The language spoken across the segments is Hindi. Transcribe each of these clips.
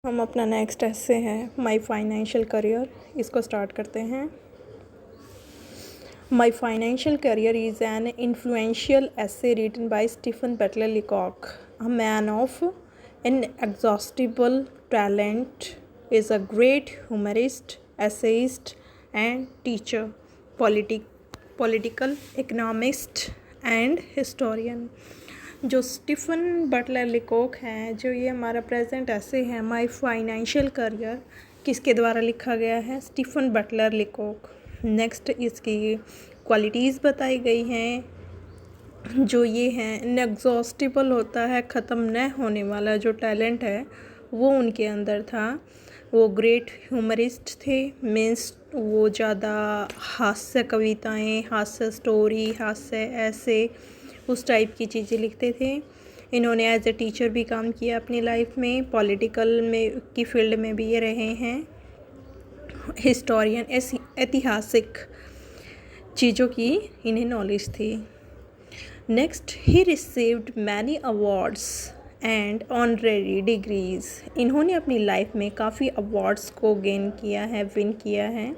हम अपना नेक्स्ट ऐसे है माई फाइनेंशियल करियर, इसको स्टार्ट करते हैं। माई financial career is an influential essay written by Stephen Butler Leacock, a man of inexhaustible talent, is a great humorist, essayist, and teacher, political economist, and historian। जो स्टीफन बटलर लिकोक हैं, जो ये हमारा प्रेजेंट ऐसे है माई फाइनेंशियल करियर, किसके द्वारा लिखा गया है? Stephen Butler Leacock. नेक्स्ट इसकी क्वालिटीज़ बताई गई हैं, जो ये हैं इनएग्जॉस्टिबल होता है, ख़त्म न होने वाला जो टैलेंट है वो उनके अंदर था। वो ग्रेट ह्यूमरिस्ट थे, मीन्स वो ज़्यादा हास्य कविताएं, हास्य स्टोरी, हास्य ऐसे उस टाइप की चीज़ें लिखते थे। इन्होंने एज ए टीचर भी काम किया अपनी लाइफ में, पॉलिटिकल में की फील्ड में भी ये रहे हैं, हिस्टोरियन, ऐतिहासिक चीज़ों की इन्हें नॉलेज थी। Next, he received many awards and honorary degrees. इन्होंने अपनी लाइफ में काफ़ी अवार्ड्स को गेन किया है, विन किया है,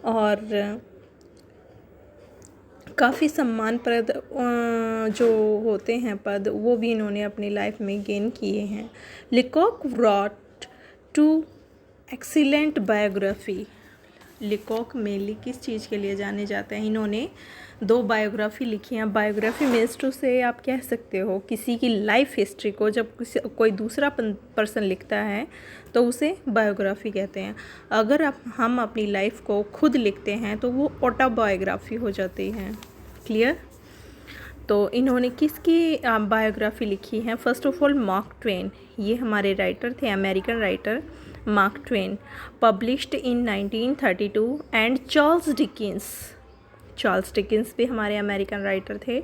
और काफ़ी सम्मानप्रद जो होते हैं पद, वो भी इन्होंने अपनी लाइफ में गेन किए हैं। Leacock brought to excellent biography. Leacock mainly किस चीज़ के लिए जाने जाते हैं? इन्होंने 2 बायोग्राफी लिखी हैं। बायोग्राफी मीन्स टू से आप कह सकते हो किसी की लाइफ हिस्ट्री को जब कोई दूसरा पर्सन लिखता है तो उसे बायोग्राफी कहते हैं। अगर हम अपनी लाइफ को खुद लिखते हैं तो वो ऑटोबायोग्राफी हो जाती है। क्लियर? तो इन्होंने किसकी बायोग्राफी लिखी है? First of all mark Twain, ये हमारे राइटर थे, American writer mark Twain, published in 1932, and Charles Dickens भी हमारे अमेरिकन राइटर थे,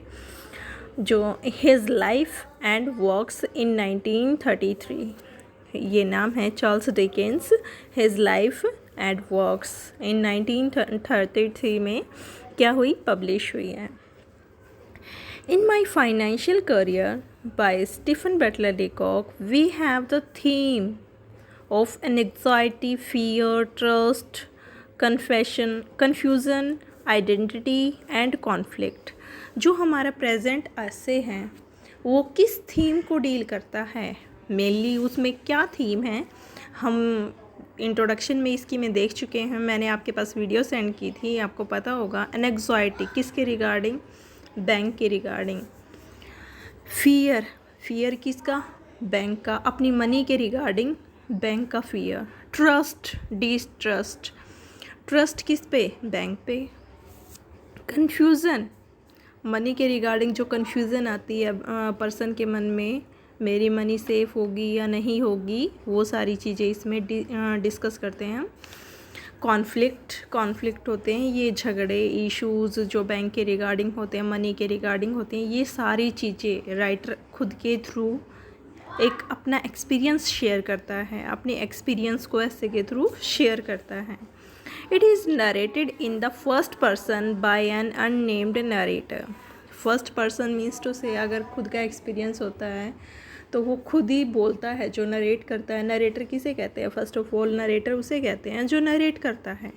जो his life and works in 1933। ये नाम है Charles Dickens, his life and works in 1933 में क्या हुई? पब्लिश हुई है। In my financial career by Stephen Butler Leacock, we have the theme of anxiety, fear, trust, confusion, identity and conflict। जो हमारा प्रेजेंट ऐसे हैं वो किस थीम को डील करता है? मेनली उसमें क्या थीम है? हम इंट्रोडक्शन में इसकी मैं देख चुके हैं, मैंने आपके पास वीडियो सेंड की थी, आपको पता होगा। एंग्जाइटी किसके रिगार्डिंग? बैंक के रिगार्डिंग। फियर किसका? बैंक का। अपनी मनी के रिगार्डिंग बैंक का फियर। ट्रस्ट किस पे? बैंक पे। कन्फ्यूज़न मनी के रिगार्डिंग, जो कन्फ्यूज़न आती है पर्सन के मन में, मेरी मनी सेफ़ होगी या नहीं होगी, वो सारी चीज़ें इसमें डिस्कस करते हैं। कॉन्फ्लिक्ट होते हैं, ये झगड़े, इश्यूज़ जो बैंक के रिगार्डिंग होते हैं, मनी के रिगार्डिंग होते हैं, ये सारी चीज़ें राइटर खुद के थ्रू एक अपना एक्सपीरियंस शेयर करता है, अपने एक्सपीरियंस को ऐसे के थ्रू शेयर करता है। It is narrated in the first person by an unnamed narrator. First person means to say अगर खुद का एक्सपीरियंस होता है तो वो खुद ही बोलता है, जो नरेट करता है। नरेटर किसे कहते हैं? फर्स्ट ऑफ ऑल नरेटर उसे कहते हैं जो नरेट करता है।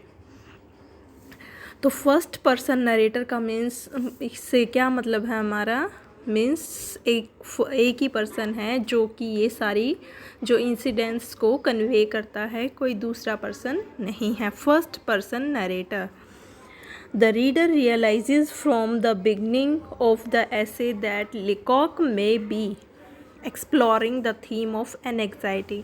तो फर्स्ट पर्सन नरेटर का मीन्स इससे क्या मतलब है हमारा? मीन्स एक ही पर्सन है जो कि ये सारी जो इंसिडेंट्स को कन्वे करता है, कोई दूसरा पर्सन नहीं है। First person narrator. The reader realizes from the beginning of the essay that Leacock may be exploring the theme of anxiety।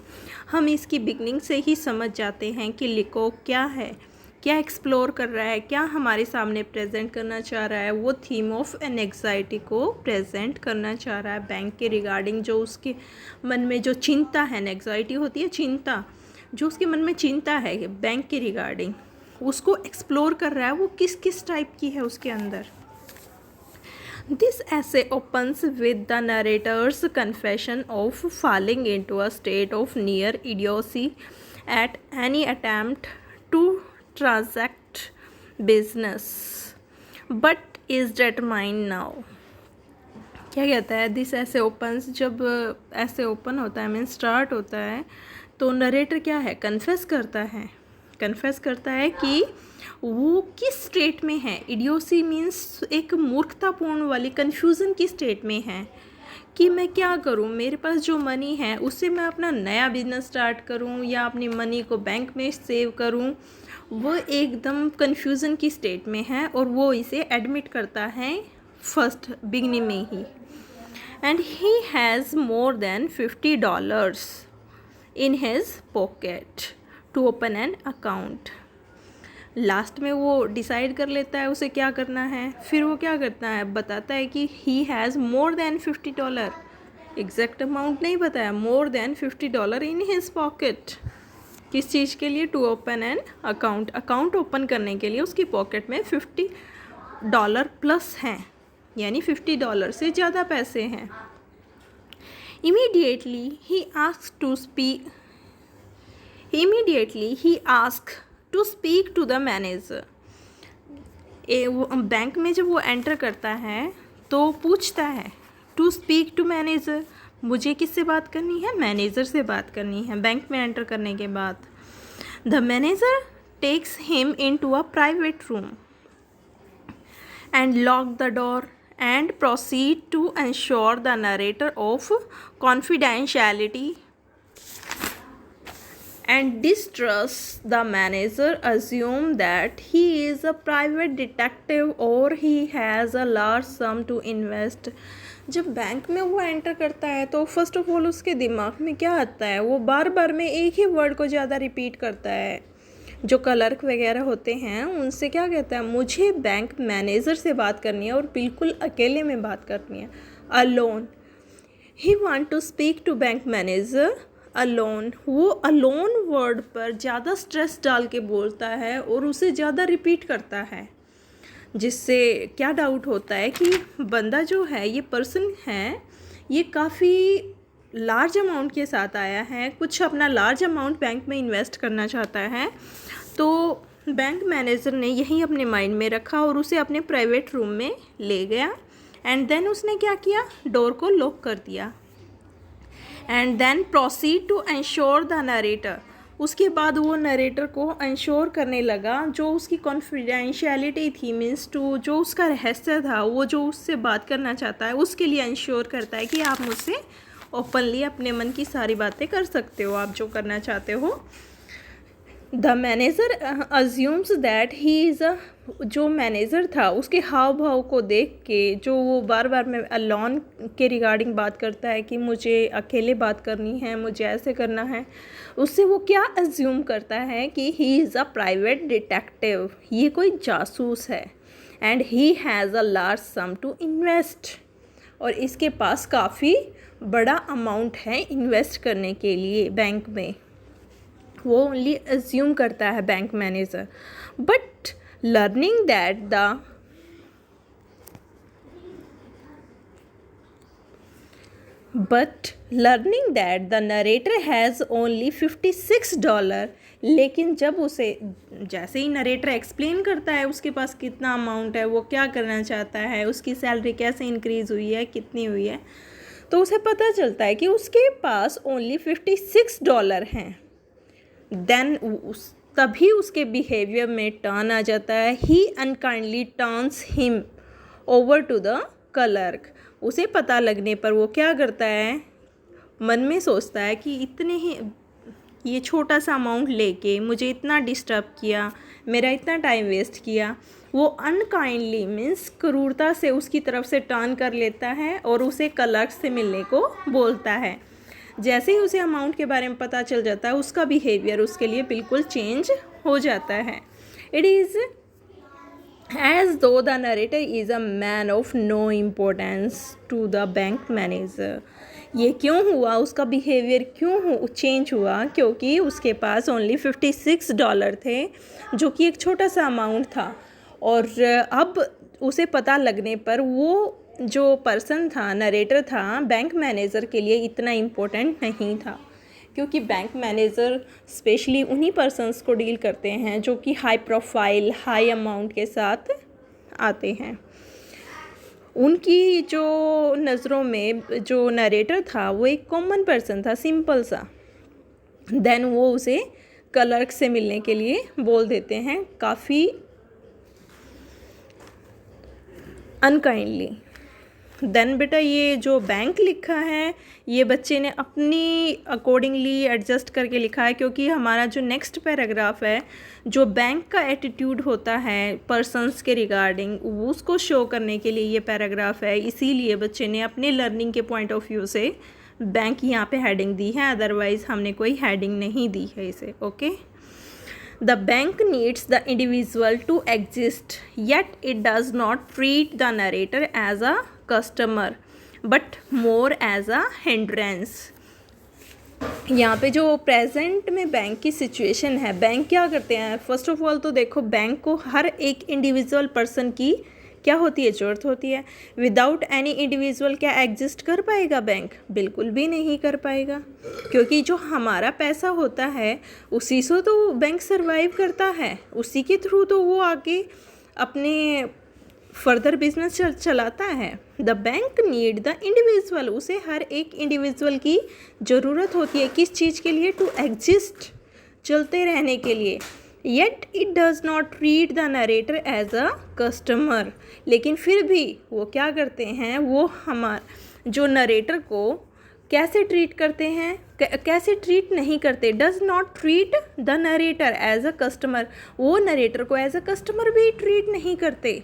हम इसकी बिगनिंग से ही समझ जाते हैं कि लिकोक क्या है, क्या एक्सप्लोर कर रहा है, क्या हमारे सामने प्रेजेंट करना चाह रहा है। वो थीम ऑफ एनएग्जाइटी को प्रेजेंट करना चाह रहा है बैंक के रिगार्डिंग। जो उसके मन में जो चिंता है, एनएग्जाइटी होती है चिंता, जो उसके मन में चिंता है बैंक के रिगार्डिंग, उसको एक्सप्लोर कर रहा है। वो किस किस टाइप की है उसके अंदर। This essay opens with the narrator's confession of falling into a state of near idiocy at any attempt to transact business, but is determined now। क्या कहता है? दिस ऐसे ओपन्स, जब ऐसे ओपन होता है मीन स्टार्ट होता है तो नरेटर क्या है, कन्फेस करता है कि वो किस स्टेट में है। इडियोसी मीन्स एक मूर्खतापूर्ण वाली कन्फ्यूज़न की स्टेट में है कि मैं क्या करूं, मेरे पास जो मनी है उससे मैं अपना नया बिजनेस स्टार्ट करूं या अपनी मनी को बैंक में सेव करूं। वो एकदम कन्फ्यूज़न की स्टेट में है और वो इसे एडमिट करता है फर्स्ट बिगनिंग में ही। And he has more than $50 in his pocket to open an account. Last में वो डिसाइड कर लेता है उसे क्या करना है। फिर वो क्या करता है, बताता है कि he has more than $50, exact amount नहीं बताया, more than $50 in his pocket. किस चीज़ के लिए, to open an account, account open करने के लिए उसकी पॉकेट में $50 प्लस हैं, यानी $50 से ज़्यादा पैसे हैं। Immediately he asked to speak to the manager. Bank में जब वो एंटर करता है तो पूछता है टू स्पीक टू मैनेजर, मुझे किससे बात करनी है, मैनेजर से बात करनी है बैंक में एंटर करने के बाद। The manager takes him into a private room and lock the door and proceed to ensure the narrator of confidentiality and distrust the manager assume that he is a private detective or he has a large sum to invest। जब बैंक में वो एंटर करता है तो फर्स्ट ऑफ ऑल उसके दिमाग में क्या आता है, वो बार बार में एक ही वर्ड को ज़्यादा रिपीट करता है। जो क्लर्क वगैरह होते हैं उनसे क्या कहता है, मुझे बैंक मैनेजर से बात करनी है और बिल्कुल अकेले में बात करनी है, alone. He want to speak to bank manager alone. वो अलोन वर्ड पर ज़्यादा स्ट्रेस डाल के बोलता है और उसे ज़्यादा रिपीट करता है, जिससे क्या डाउट होता है कि बंदा जो है, ये पर्सन है, ये काफ़ी लार्ज अमाउंट के साथ आया है, कुछ अपना लार्ज अमाउंट बैंक में इन्वेस्ट करना चाहता है। तो बैंक मैनेजर ने यही अपने माइंड में रखा और उसे अपने प्राइवेट रूम में ले गया। एंड देन उसने क्या किया, डोर को लॉक कर दिया। And then proceed to insure the narrator. उसके बाद वो नरेटर को इंश्योर करने लगा, जो उसकी कॉन्फिडेंशियलिटी थी, मीन्स टू जो उसका रहस्य था, वो जो उससे बात करना चाहता है उसके लिए इंश्योर करता है कि आप मुझसे ओपनली अपने मन की सारी बातें कर सकते हो, आप जो करना चाहते हो। The manager assumes that he is अ, जो मैनेजर था उसके हाव भाव को देख के, जो वो बार बार में अलोन के रिगार्डिंग बात करता है कि मुझे अकेले बात करनी है, मुझे ऐसे करना है, उससे वो क्या अज्यूम करता है कि he is a private detective, ये कोई जासूस है। And he has a large sum to invest, और इसके पास काफ़ी बड़ा अमाउंट है इन्वेस्ट करने के लिए बैंक में। वो ओनली अज्यूम करता है bank manager. But learning that the narrator has only $56, लेकिन जब उसे, जैसे ही नरेटर एक्सप्लेन करता है उसके पास कितना अमाउंट है, वो क्या करना चाहता है, उसकी सैलरी कैसे इंक्रीज़ हुई है, कितनी हुई है, तो उसे पता चलता है कि उसके पास ओनली $56 हैं। देन तभी उसके बिहेवियर में टर्न आ जाता है। He unkindly turns him over to the clerk. उसे पता लगने पर वो क्या करता है, मन में सोचता है कि इतने ही, ये छोटा सा अमाउंट लेके मुझे इतना डिस्टर्ब किया, मेरा इतना टाइम वेस्ट किया। वो अनकाइंडली मीन्स क्रूरता से उसकी तरफ से टर्न कर लेता है और उसे क्लर्क से मिलने को बोलता है। जैसे ही उसे अमाउंट के बारे में पता चल जाता है, उसका बिहेवियर उसके लिए बिल्कुल चेंज हो जाता है। It is as though the narrator is a man of no importance to the bank manager. ये क्यों हुआ, उसका बिहेवियर क्यों चेंज हुआ, क्योंकि उसके पास ओनली $56 थे, जो कि एक छोटा सा अमाउंट था। और अब उसे पता लगने पर वो जो पर्सन था, नरेटर था, बैंक मैनेजर के लिए इतना इम्पोर्टेंट नहीं था, क्योंकि बैंक मैनेजर स्पेशली उन्हीं पर्सन्स को डील करते हैं जो कि हाई प्रोफाइल, हाई अमाउंट के साथ आते हैं। उनकी जो नज़रों में जो नरेटर था वो एक कॉमन पर्सन था, सिंपल सा। देन वो उसे क्लर्क से मिलने के लिए बोल देते हैं, काफ़ी अनकाइंडली। देन बेटा ये जो बैंक लिखा है ये बच्चे ने अपनी अकॉर्डिंगली एडजस्ट करके लिखा है, क्योंकि हमारा जो नेक्स्ट पैराग्राफ है जो बैंक का एटीट्यूड होता है पर्सन्स के रिगार्डिंग, उसको शो करने के लिए ये पैराग्राफ है। इसीलिए बच्चे ने अपने लर्निंग के पॉइंट ऑफ व्यू से बैंक यहाँ पे हेडिंग दी है, अदरवाइज़ हमने कोई हेडिंग नहीं दी है इसे। Okay, the bank needs the individual to exist yet it does not treat the narrator as a customer but more as a hindrance. यहाँ पे जो प्रेजेंट में बैंक की सिचुएशन है, बैंक क्या करते हैं, फर्स्ट ऑफ ऑल तो देखो बैंक को हर एक इंडिविजुअल पर्सन की क्या होती है, ज़रूरत होती है। विदाउट एनी इंडिविजुअल क्या एग्जिस्ट कर पाएगा बैंक? बिल्कुल भी नहीं कर पाएगा, क्योंकि जो हमारा पैसा होता है उसी से तो बैंक सरवाइव करता है, उसी के थ्रू तो वो आगे अपने फर्दर बिजनेस चलाता है। The bank need the individual, उसे हर एक इंडिविजुअल की ज़रूरत होती है, किस चीज़ के लिए? टू एग्जिस्ट, चलते रहने के लिए। Yet it does not treat the narrator as a customer, लेकिन फिर भी वो क्या करते हैं, वो जो नरेटर को कैसे ट्रीट करते हैं, कैसे ट्रीट नहीं करते। Does not treat the narrator as a customer, वो नरेटर को एज अ कस्टमर भी ट्रीट नहीं करते,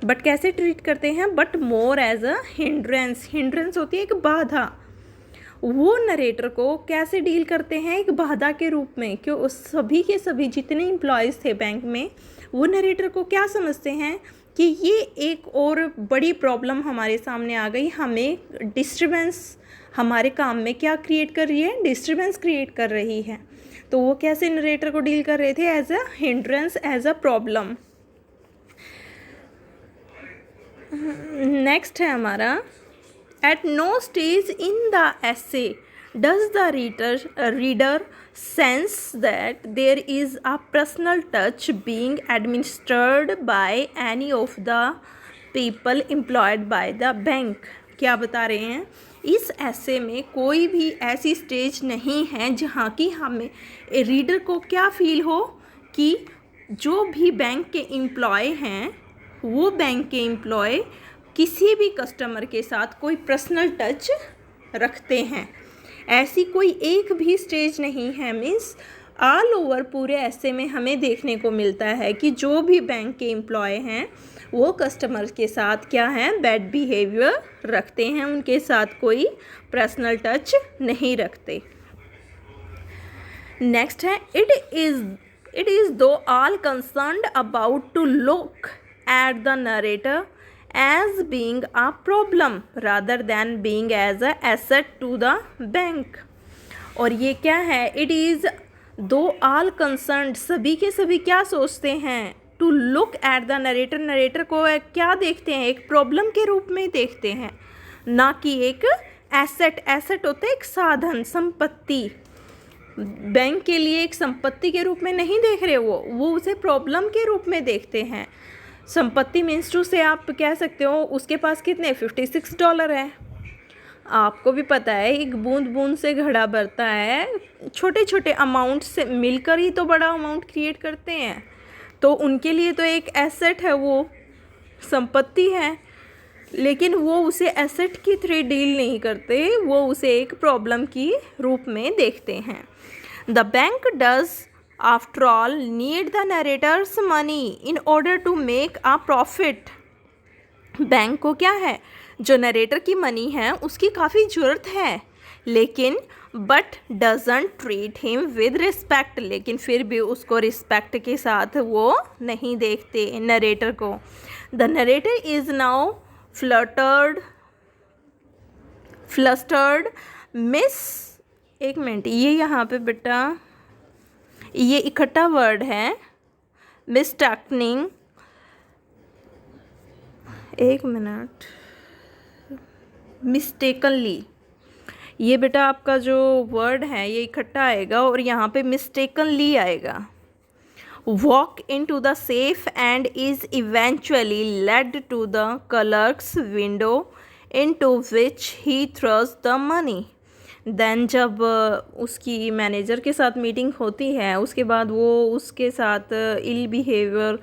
बट कैसे ट्रीट करते हैं, but more as a hindrance. Hindrance होती है एक बाधा, वो नरेटर को कैसे डील करते हैं, एक बाधा के रूप में। क्यों? उस सभी के सभी जितने एम्प्लॉयज़ थे बैंक में, वो नरेटर को क्या समझते हैं कि ये एक और बड़ी प्रॉब्लम हमारे सामने आ गई, हमें डिस्टर्बेंस हमारे काम में क्या क्रिएट कर रही है, डिस्टर्बेंस क्रिएट कर रही है। तो वो कैसे नरेटर को डील कर रहे थे, as a hindrance, as a problem. Next है हमारा, at no stage in the essay does the reader sense that there is a personal touch being administered by any of the people employed by the bank। क्या बता रहे हैं, इस ऐसे में कोई भी ऐसी स्टेज नहीं है जहाँ की हमें रीडर को क्या फील हो कि जो भी बैंक के एम्प्लॉय हैं, वो बैंक के एम्प्लॉय किसी भी कस्टमर के साथ कोई पर्सनल टच रखते हैं। ऐसी कोई एक भी स्टेज नहीं है, मीन्स ऑल ओवर पूरे ऐसे में हमें देखने को मिलता है कि जो भी बैंक के एम्प्लॉय हैं वो कस्टमर के साथ क्या है, बैड बिहेवियर रखते हैं, उनके साथ कोई पर्सनल टच नहीं रखते। नेक्स्ट है, it is though all concerned about to look at the narrator as being a problem rather than being as a asset to the bank। और ये क्या है, it is though all concerned, सभी के सभी क्या सोचते हैं, to look at the narrator, narrator को क्या देखते हैं, एक प्रॉब्लम के रूप में देखते हैं, ना कि एक एसेट। एसेट होता है एक साधन, संपत्ति, बैंक के लिए एक संपत्ति के रूप में नहीं देख रहे, वो उसे प्रॉब्लम के रूप में देखते हैं। संपत्ति मीन्स टू से आप कह सकते हो उसके पास कितने $56 है। आपको भी पता है एक बूंद बूंद से घड़ा भरता है, छोटे छोटे अमाउंट से मिलकर ही तो बड़ा अमाउंट क्रिएट करते हैं। तो उनके लिए तो एक एसेट है, वो संपत्ति है, लेकिन वो उसे एसेट की तरह डील नहीं करते, वो उसे एक प्रॉब्लम की रूप में देखते हैं। The bank does after all need the narrator's money in order to make a profit। Bank को क्या है, जो नरेटर की मनी है उसकी काफ़ी ज़रूरत है, लेकिन but doesn't treat him with respect, लेकिन फिर भी उसको रिस्पेक्ट के साथ वो नहीं देखते नरेटर को। The narrator is now flustered miss, एक मिनट, ये यहाँ पे बेटा ये इकट्ठा वर्ड है, मिस्टेकनिंग, एक मिनट, मिस्टेकनली, ये बेटा आपका जो वर्ड है ये इकट्ठा आएगा और यहाँ पे मिस्टेकनली आएगा। Walk into the safe and is eventually led to the clerk's window into which he throws the money. Then जब उसकी मैनेजर के साथ मीटिंग होती है, उसके बाद वो उसके साथ इल बिहेवियर,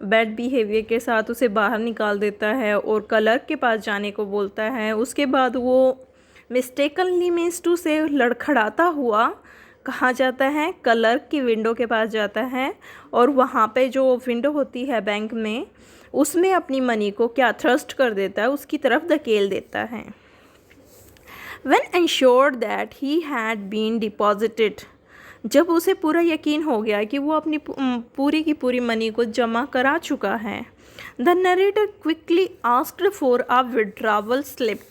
बैड बिहेवियर के साथ उसे बाहर निकाल देता है और क्लर्क के पास जाने को बोलता है। उसके बाद वो मिस्टेकनली मिस्टू से लड़खड़ाता हुआ कहाँ जाता है, क्लर्क की विंडो के पास जाता है और वहाँ पे जो विंडो होती है बैंक में, उसमें अपनी मनी को क्या थ्रस्ट कर देता है, उसकी तरफ धकेल देता है। When ensured that he had been deposited, जब उसे पूरा यकीन हो गया कि वो अपनी पूरी की पूरी मनी को जमा करा चुका है, the narrator quickly asked for a withdrawal slip,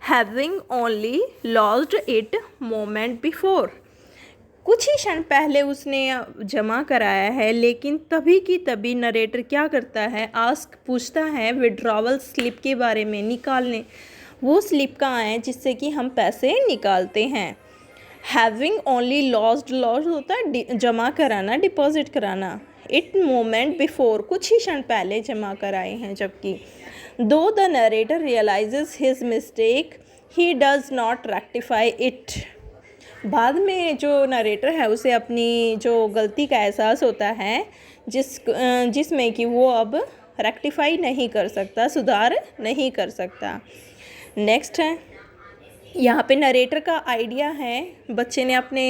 having only lost it moment before. कुछ ही क्षण पहले उसने जमा कराया है, लेकिन तभी की तभी नरेटर क्या करता है, आस्क पूछता है विड्रॉवल स्लिप के बारे में, निकालने वो स्लिप कहाँ है जिससे कि हम पैसे निकालते हैं। हैविंग ओनली लॉस्ट होता है जमा कराना, डिपॉजिट कराना। इट मोमेंट बिफोर कुछ ही क्षण पहले जमा कराए हैं, जबकि though the narrator realizes his mistake he does not rectify it. बाद में जो नरेटर है उसे अपनी जो गलती का एहसास होता है, जिसमें कि वो अब रेक्टिफाई नहीं कर सकता, सुधार नहीं कर सकता। नेक्स्ट है, यहाँ पे नरेटर का आइडिया है, बच्चे ने अपने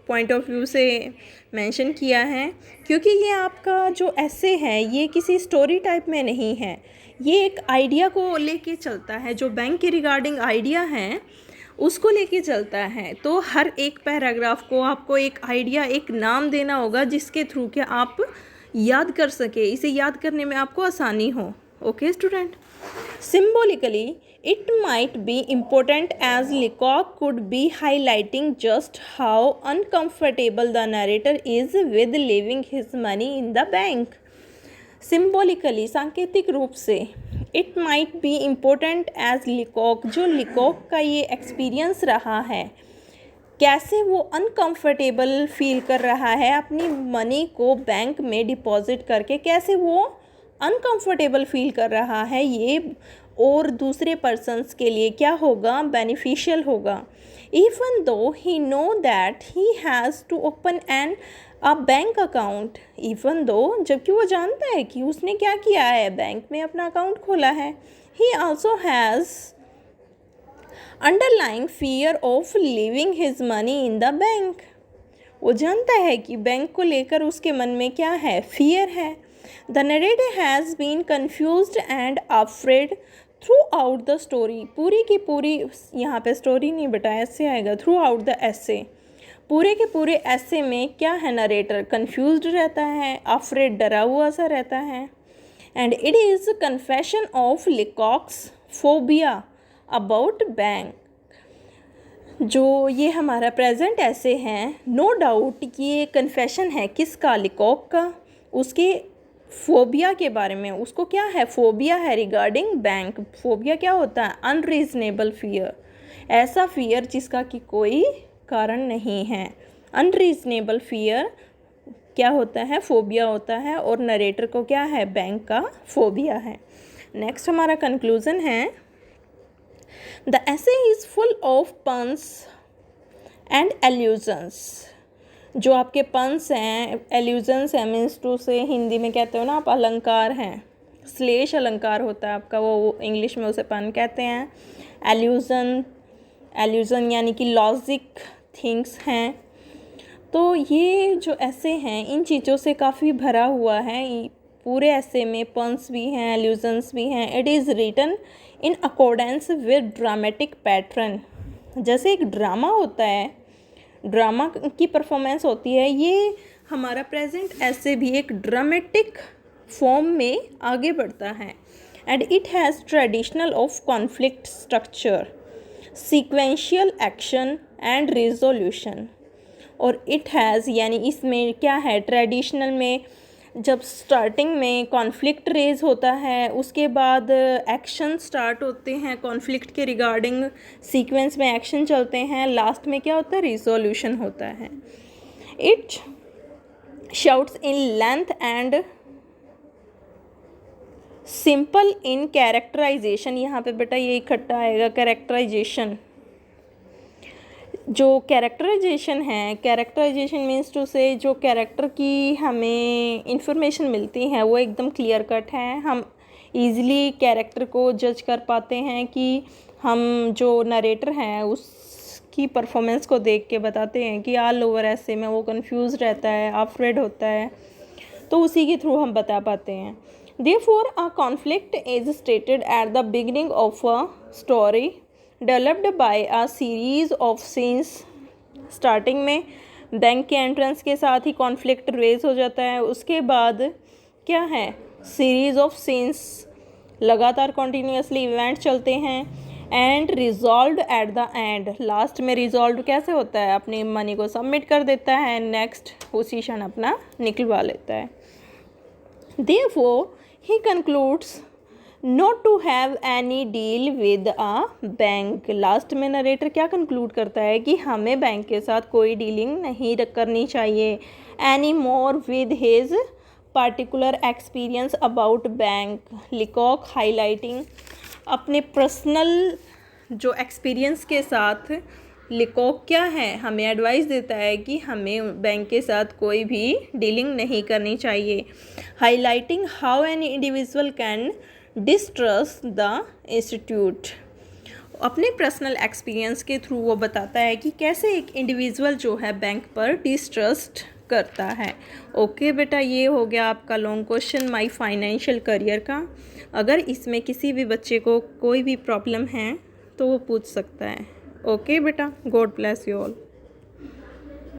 पॉइंट ऑफ व्यू से मेंशन किया है, क्योंकि ये आपका जो ऐसे है ये किसी स्टोरी टाइप में नहीं है, ये एक आइडिया को लेके चलता है, जो बैंक के रिगार्डिंग आइडिया है उसको लेके चलता है। तो हर एक पैराग्राफ को आपको एक आइडिया, एक नाम देना होगा जिसके थ्रू के आप याद कर सके, इसे याद करने में आपको आसानी हो। Okay student, symbolically it might be important as Leacock could be highlighting just how uncomfortable the narrator is with leaving his money in the bank. Symbolically, सांकेतिक रूप से, it might be important as Leacock, जो Leacock का ये एक्सपीरियंस रहा है, कैसे वो अनकंफर्टेबल फील कर रहा है अपनी मनी को बैंक में डिपॉजिट करके, कैसे वो अनकंफर्टेबल फील कर रहा है, ये और दूसरे पर्सन्स के लिए क्या होगा, बेनिफिशियल होगा। Even though he know that he has to open an a bank account, even though जबकि वो जानता है कि उसने क्या किया है, बैंक में अपना अकाउंट खोला है। ही also has underlying fear of leaving his money in the bank, वो जानता है कि बैंक को लेकर उसके मन में क्या है, फियर है। The narrator has been confused and afraid throughout the story, पूरी की पूरी, यहाँ पे स्टोरी नहीं बेटा ऐसे आएगा, throughout the essay, पूरे के पूरे ऐसे में क्या है, नरेटर कन्फ्यूज्ड रहता है, afraid डरा हुआ सा रहता है। and it is confession of Leacock's phobia about bank, जो ये हमारा प्रेजेंट ऐसे हैं, नो डाउट ये कन्फेशन है किसका, लिकॉक का, उसके फोबिया के बारे में। उसको क्या है, फोबिया है रिगार्डिंग बैंक। फोबिया क्या होता है, अनरीजनेबल फियर, ऐसा फियर जिसका कि कोई कारण नहीं है। अनरीजनेबल फियर क्या होता है, फोबिया होता है, और नरेटर को क्या है, बैंक का फोबिया है। नेक्स्ट हमारा कंक्लूजन है, the essay is full of puns and illusions, जो आपके पन्स हैं, एल्यूजन्स हैं, मीन्स टू से हिंदी में कहते हो ना आप, अलंकार हैं, श्लेष अलंकार होता है आपका, वो इंग्लिश में उसे पन कहते हैं। एल्यूजन यानी कि लॉजिक थिंग्स हैं। तो ये जो ऐसे हैं इन चीज़ों से काफ़ी भरा हुआ है, पूरे ऐसे में पन्स भी हैं, एल्यूजन्स भी हैं। It is written in accordance with dramatic pattern, जैसे एक ड्रामा होता है, ड्रामा की परफॉर्मेंस होती है, ये हमारा प्रेजेंट ऐसे भी एक ड्रामेटिक फॉर्म में आगे बढ़ता है। And it has traditional of conflict structure, sequential action and resolution. और इट हैज़ यानी इसमें क्या है, ट्रेडिशनल में जब स्टार्टिंग में कॉन्फ्लिक्ट रेज होता है, उसके बाद एक्शन स्टार्ट होते हैं कॉन्फ्लिक्ट के रिगार्डिंग, सीक्वेंस में एक्शन चलते हैं, लास्ट में क्या होता है, रिजोल्यूशन होता है। It shouts in length and simple in characterization, यहाँ पे बेटा ये इकट्ठा आएगा, कैरेक्टराइजेशन। जो कैरेक्टराइजेशन है, कैरेक्टराइजेशन मीन्स टू से जो कैरेक्टर की हमें इंफॉर्मेशन मिलती है वो एकदम क्लियर कट है। हम इजीली कैरेक्टर को जज कर पाते हैं कि हम जो नरेटर हैं उसकी परफॉर्मेंस को देख के बताते हैं कि ऑल ओवर ऐसे में वो कंफ्यूज रहता है, अफ्रेड होता है, तो उसी के थ्रू हम बता पाते हैं। Therefore, a conflict is stated at the beginning of a story developed by a series of scenes। Starting में बैंक के एंट्रेंस के साथ ही कॉन्फ्लिक्ट रेज हो जाता है, उसके बाद क्या है, सीरीज ऑफ सीन्स, लगातार कॉन्टीन्यूसली इवेंट चलते हैं, and resolve at the end, last में रिजॉल्व कैसे होता है, अपनी मनी को सबमिट कर देता है, नेक्स्ट उसी क्षण अपना निकलवा लेता है। Therefore, he concludes not to have any deal with a bank। Last में नरेटर क्या कंक्लूड करता है कि हमें बैंक के साथ कोई डीलिंग नहीं करनी चाहिए। Any more with his particular experience about bank, Leacock highlighting अपने पर्सनल जो एक्सपीरियंस के साथ लिकॉक क्या है, हमें एडवाइस देता है कि हमें बैंक के साथ कोई भी डीलिंग नहीं करनी चाहिए। Highlighting how an individual can distrust the institute, अपने पर्सनल एक्सपीरियंस के थ्रू वो बताता है कि कैसे एक इंडिविजुअल जो है बैंक पर डिस्ट्रस्ट करता है। ओके बेटा, ये हो गया आपका long question my financial career का। अगर इसमें किसी भी बच्चे को कोई भी प्रॉब्लम है तो वो पूछ सकता है। ओके बेटा, गॉड ब्लेस यू ऑल।